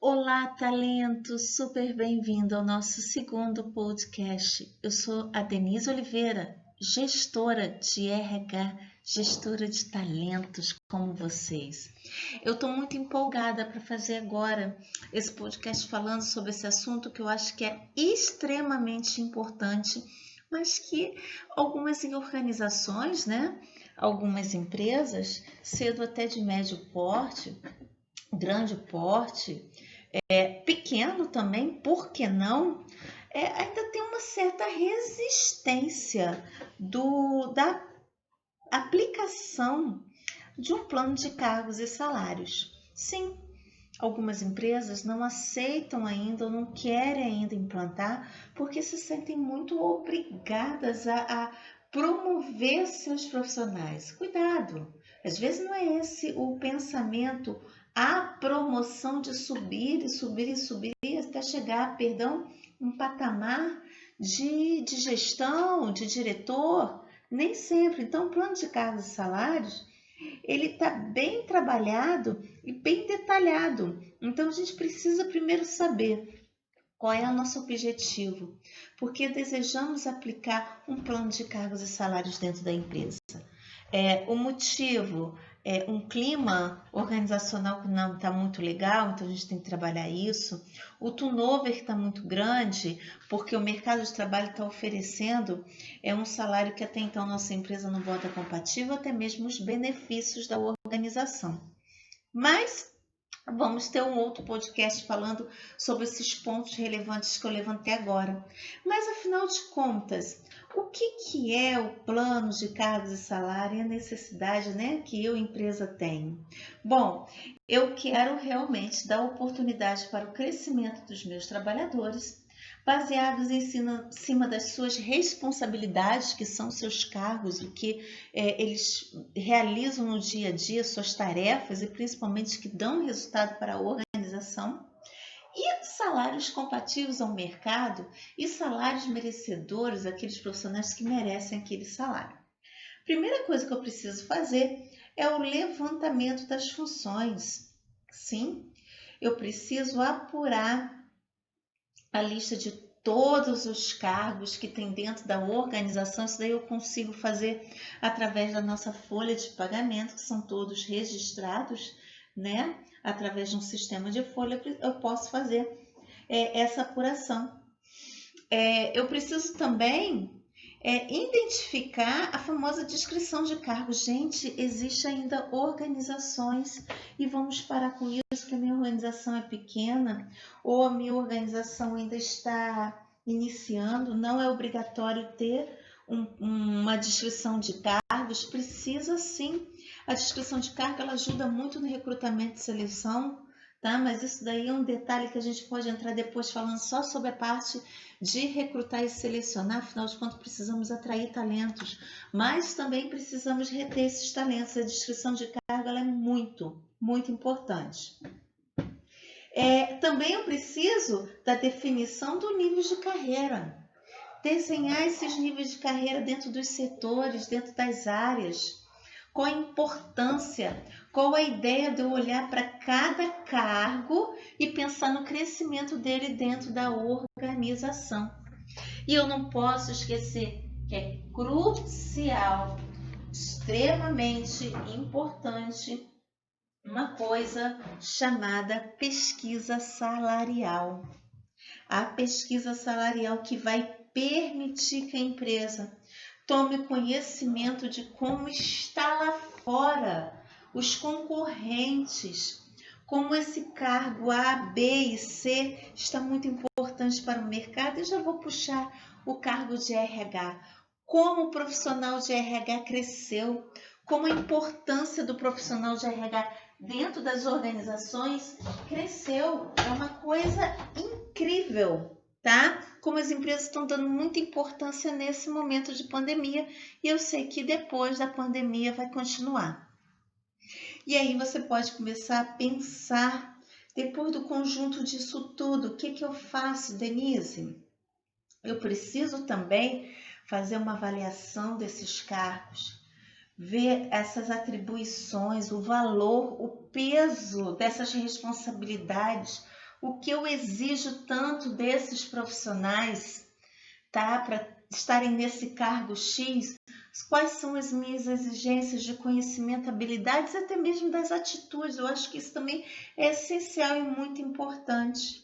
Olá, talento! Super bem-vindo ao nosso segundo podcast. Eu sou a Denise Oliveira, gestora de RH, gestora de talentos como vocês. Eu estou muito empolgada para fazer agora esse podcast falando sobre esse assunto que eu acho que é extremamente importante, mas que algumas organizações, algumas empresas, cedo até de médio porte, grande porte, pequeno também, por que não? Ainda tem uma certa resistência da aplicação de um plano de cargos e salários. Sim, algumas empresas não aceitam ainda ou não querem ainda implantar porque se sentem muito obrigadas a promover seus profissionais. Cuidado! Às vezes não é esse o pensamento, a promoção de subir e subir e subir até chegar, um patamar de gestão, de diretor, nem sempre. Então, o plano de cargos e salários, ele está bem trabalhado e bem detalhado. Então, a gente precisa primeiro saber qual é o nosso objetivo, porque desejamos aplicar um plano de cargos e salários dentro da empresa. O motivo é um clima organizacional que não está muito legal, então a gente tem que trabalhar isso. O turnover está muito grande, porque o mercado de trabalho está oferecendo um salário que até então nossa empresa não bota compatível, até mesmo os benefícios da organização. Mas vamos ter um outro podcast falando sobre esses pontos relevantes que eu levantei agora. Mas, afinal de contas, o que é o plano de cargos e salário e a necessidade que eu, empresa, tenho? Bom, eu quero realmente dar oportunidade para o crescimento dos meus trabalhadores, baseados em cima das suas responsabilidades, que são seus cargos, o que eles realizam no dia a dia, suas tarefas e principalmente que dão resultado para a organização, e salários compatíveis ao mercado e salários merecedores, aqueles profissionais que merecem aquele salário. Primeira coisa que eu preciso fazer é o levantamento das funções. Sim, eu preciso apurar a lista de todos os cargos que tem dentro da organização. Isso daí eu consigo fazer através da nossa folha de pagamento, que são todos registrados, através de um sistema de folha, eu posso fazer essa apuração. Eu preciso também identificar a famosa descrição de cargos. Gente, existe ainda organizações, e vamos parar com isso, que a minha organização é pequena ou a minha organização ainda está iniciando, não é obrigatório ter uma descrição de cargos. Precisa sim. A descrição de cargo ela ajuda muito no recrutamento e seleção, tá? Mas isso daí é um detalhe que a gente pode entrar depois falando só sobre a parte de recrutar e selecionar. Afinal de contas, precisamos atrair talentos, mas também precisamos reter esses talentos. A descrição de cargo ela é muito, muito importante. Também eu preciso da definição do nível de carreira. Desenhar esses níveis de carreira dentro dos setores, dentro das áreas. Qual a importância, qual a ideia de eu olhar para cada cargo e pensar no crescimento dele dentro da organização. E eu não posso esquecer que é crucial, extremamente importante, uma coisa chamada pesquisa salarial. A pesquisa salarial que vai permitir que a empresa tome conhecimento de como está lá fora, os concorrentes, como esse cargo A, B e C está muito importante para o mercado. Eu já vou puxar o cargo de RH. Como o profissional de RH cresceu, como a importância do profissional de RH dentro das organizações cresceu. É uma coisa incrível. Tá? Como as empresas estão dando muita importância nesse momento de pandemia, e eu sei que depois da pandemia vai continuar. E aí você pode começar a pensar, depois do conjunto disso tudo, o que eu faço, Denise? Eu preciso também fazer uma avaliação desses cargos, ver essas atribuições, o valor, o peso dessas responsabilidades, o que eu exijo tanto desses profissionais, tá? Para estarem nesse cargo X, quais são as minhas exigências de conhecimento, habilidades, até mesmo das atitudes. Eu acho que isso também é essencial e muito importante.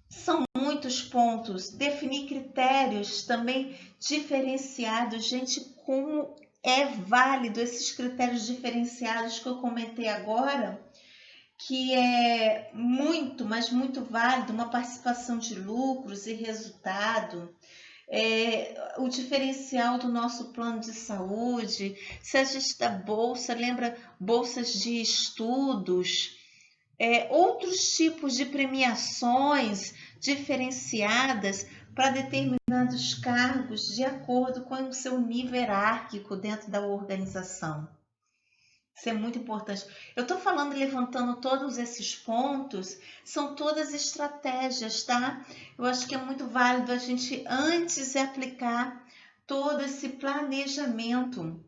São muitos pontos. Definir critérios também diferenciados. Gente, como é válido esses critérios diferenciados que eu comentei agora, que é muito, mas muito válido, uma participação de lucros e resultado, o diferencial do nosso plano de saúde, se a gente dá bolsa, lembra bolsas de estudos, outros tipos de premiações diferenciadas para determinados cargos de acordo com o seu nível hierárquico dentro da organização. Isso é muito importante. Eu estou falando, levantando todos esses pontos, são todas estratégias, tá? Eu acho que é muito válido a gente, antes de aplicar todo esse planejamento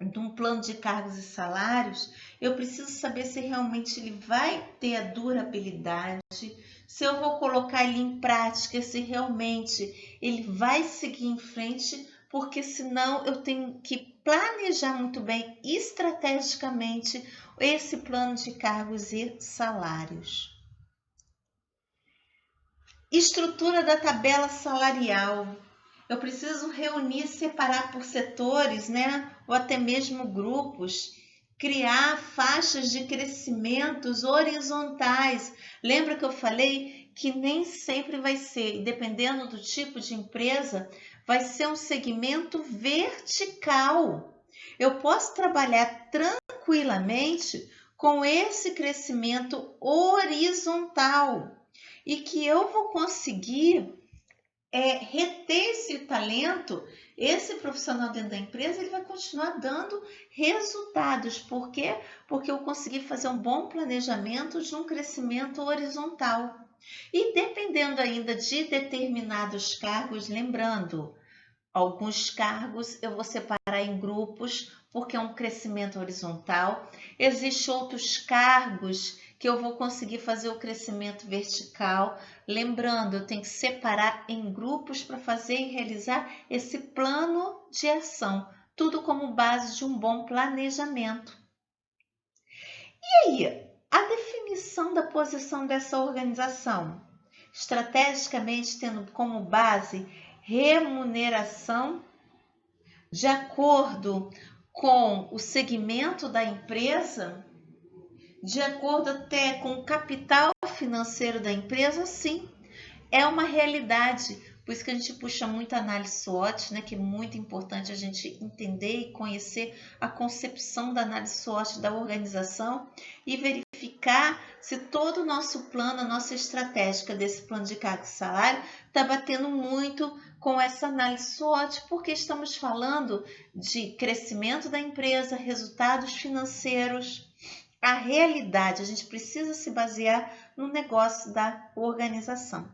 de um plano de cargos e salários, eu preciso saber se realmente ele vai ter a durabilidade, se eu vou colocar ele em prática, se realmente ele vai seguir em frente, porque senão eu tenho que planejar muito bem, estrategicamente, esse plano de cargos e salários. Estrutura da tabela salarial. Eu preciso reunir, separar por setores, né? Ou até mesmo grupos, criar faixas de crescimentos horizontais. Lembra que eu falei que nem sempre vai ser, dependendo do tipo de empresa, vai ser um segmento vertical. Eu posso trabalhar tranquilamente com esse crescimento horizontal e que eu vou conseguir reter esse talento, esse profissional dentro da empresa, ele vai continuar dando resultados. Por quê? Porque eu consegui fazer um bom planejamento de um crescimento horizontal. E dependendo ainda de determinados cargos, lembrando, alguns cargos eu vou separar em grupos, porque é um crescimento horizontal. Existem outros cargos que eu vou conseguir fazer o crescimento vertical. Lembrando, eu tenho que separar em grupos para fazer e realizar esse plano de ação. Tudo como base de um bom planejamento. E aí, a definição da posição dessa organização? Estrategicamente tendo como base remuneração de acordo com o segmento da empresa, de acordo até com o capital financeiro da empresa, sim, é uma realidade. Por isso que a gente puxa muito a análise SWOT, né, que é muito importante a gente entender e conhecer a concepção da análise SWOT da organização e verificar se todo o nosso plano, a nossa estratégia desse plano de cargo e salário está batendo muito com essa análise SWOT, porque estamos falando de crescimento da empresa, resultados financeiros, a realidade. A gente precisa se basear no negócio da organização.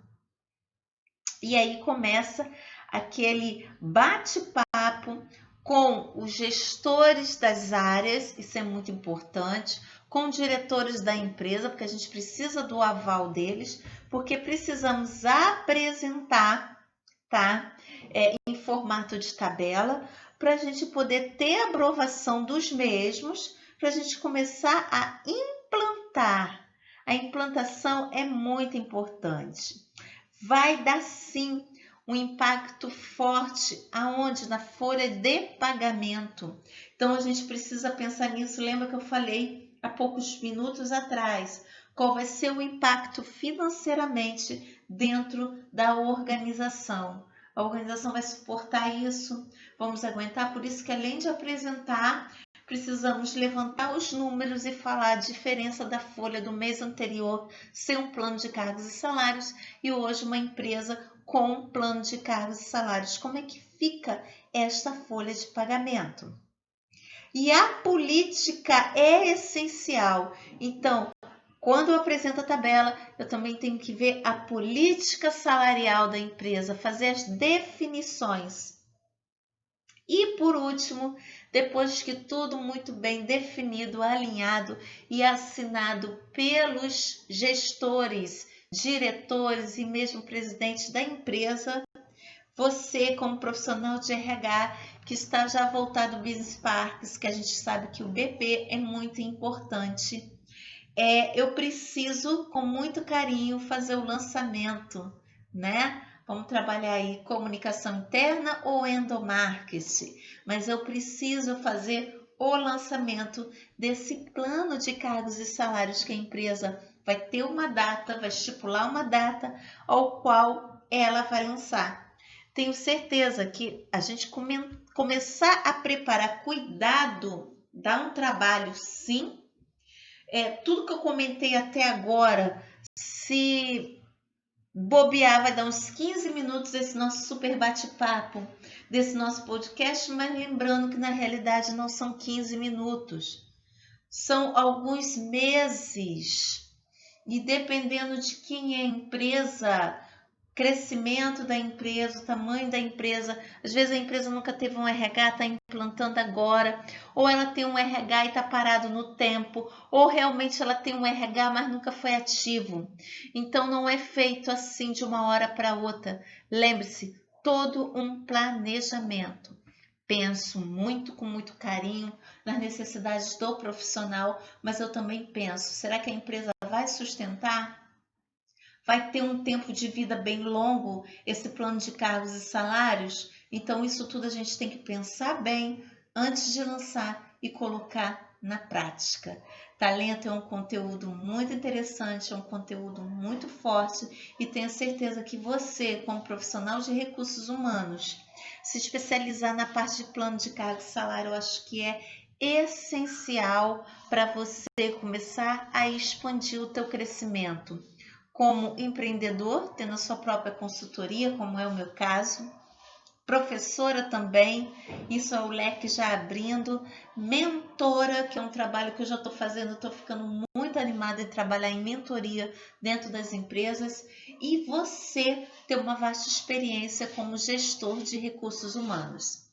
E aí começa aquele bate-papo com os gestores das áreas, isso é muito importante, com diretores da empresa, porque a gente precisa do aval deles, porque precisamos apresentar, tá? Em formato de tabela, para a gente poder ter a aprovação dos mesmos, para a gente começar a implantar. A implantação é muito importante. Vai dar sim um impacto forte aonde? Na folha de pagamento. Então a gente precisa pensar nisso. Lembra que eu falei há poucos minutos atrás? Qual vai ser o impacto financeiramente dentro da organização? A organização vai suportar isso? Vamos aguentar? Por isso que além de apresentar, precisamos levantar os números e falar a diferença da folha do mês anterior sem um plano de cargos e salários e hoje uma empresa com um plano de cargos e salários. Como é que fica esta folha de pagamento? E a política é essencial. Então, quando eu apresento a tabela, eu também tenho que ver a política salarial da empresa, fazer as definições. E por último, depois que tudo muito bem definido, alinhado e assinado pelos gestores, diretores e mesmo presidente da empresa, você, como profissional de RH, que está já voltado ao Business Parks, que a gente sabe que o BP é muito importante, eu preciso, com muito carinho, fazer o lançamento, né? Vamos trabalhar aí comunicação interna ou endomarketing, mas eu preciso fazer o lançamento desse plano de cargos e salários que a empresa vai ter uma data, vai estipular uma data ao qual ela vai lançar. Tenho certeza que a gente começar a preparar, cuidado, dá um trabalho sim. Tudo que eu comentei até agora, se bobear, vai dar uns 15 minutos desse nosso super bate-papo, desse nosso podcast, mas lembrando que na realidade não são 15 minutos, são alguns meses. E dependendo de quem é a empresa, crescimento da empresa, o tamanho da empresa. Às vezes a empresa nunca teve um RH, está implantando agora, ou ela tem um RH e está parado no tempo, ou realmente ela tem um RH, mas nunca foi ativo. Então não é feito assim de uma hora para outra. Lembre-se, todo um planejamento. Penso muito, com muito carinho, nas necessidades do profissional, mas eu também penso, será que a empresa vai sustentar? Vai ter um tempo de vida bem longo esse plano de cargos e salários? Então, isso tudo a gente tem que pensar bem antes de lançar e colocar na prática. Talento é um conteúdo muito interessante, é um conteúdo muito forte e tenho certeza que você, como profissional de recursos humanos, se especializar na parte de plano de cargos e salário, eu acho que é essencial para você começar a expandir o teu crescimento como empreendedor, tendo a sua própria consultoria, como é o meu caso, professora também, isso é o leque já abrindo, mentora, que é um trabalho que eu já estou fazendo, estou ficando muito animada em trabalhar em mentoria dentro das empresas, e você ter uma vasta experiência como gestor de recursos humanos.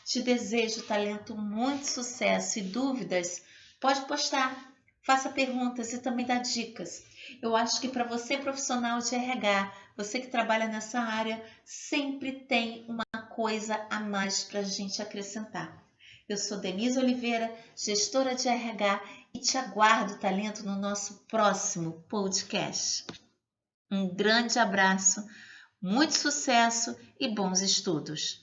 Te desejo, talento, muito sucesso e dúvidas, pode postar, faça perguntas e também dá dicas. Eu acho que para você, profissional de RH, você que trabalha nessa área, sempre tem uma coisa a mais para a gente acrescentar. Eu sou Denise Oliveira, gestora de RH, e te aguardo, talento, no nosso próximo podcast. Um grande abraço, muito sucesso e bons estudos!